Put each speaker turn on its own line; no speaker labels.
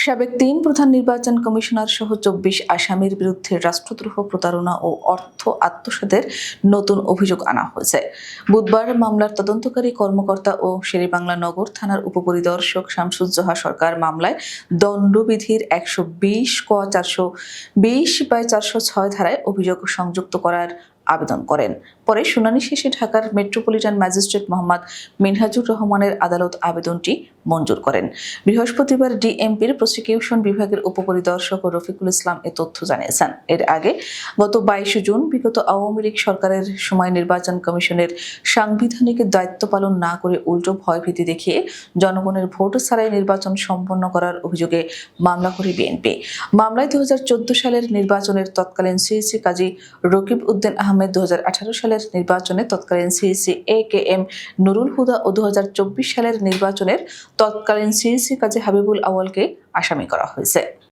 সাবেক ৩ প্রধান নির্বাচন কমিশনার সহ ২৪ আসামির বিরুদ্ধে রাষ্ট্রদ্রোহ, প্রতারণা ও অর্থ আত্মসাতের নতুন অভিযোগ আনা হয়েছে। বুধবার মামলার তদন্তকারী কর্মকর্তা ও শেরেবাংলা নগর থানার উপপরিদর্শক শামসুজ্জোহা সরকার মামলায় দণ্ডবিধির ১২০/420/406 ধারায় অভিযোগ সংযুক্ত করার আবেদন করেন। পরে শুনানি শেষে ঢাকার মেট্রোপলিটন ম্যাজিস্ট্রেট মোহাম্মদ মিনহাজুর রহমানের আদালত আবেদনটি মঞ্জুর করেন। বৃহস্পতিবার ডিএমপির প্রসিকিউশন বিভাগের উপপরিদর্শক রফিকুল ইসলাম এ তথ্য জানিয়েছেন। এর আগে গত ২২ জুন বিগত আওয়ামী লীগ সরকারের সময় নির্বাচন কমিশনের সাংবিধানিক দায়িত্ব পালন না করে উল্টো ভয়ভীতি দেখিয়ে জনগণের ভোট ছাড়াই নির্বাচন সম্পন্ন করার অভিযোগে মামলা করে বিএনপি। মামলায় ২০১৪ সালের নির্বাচনের তৎকালীন সিইসি কাজী রকিব উদ্দিন আহমেদ, ২০১৮ সালের নির্বাচনে তৎকালীন সিইসি একেএম নুরুল হুদা ও ২০২৪ সালের নির্বাচনের তৎকালীন সিইসি কাজী হাবিবুল আউয়ালকে আসামি করা হয়েছে।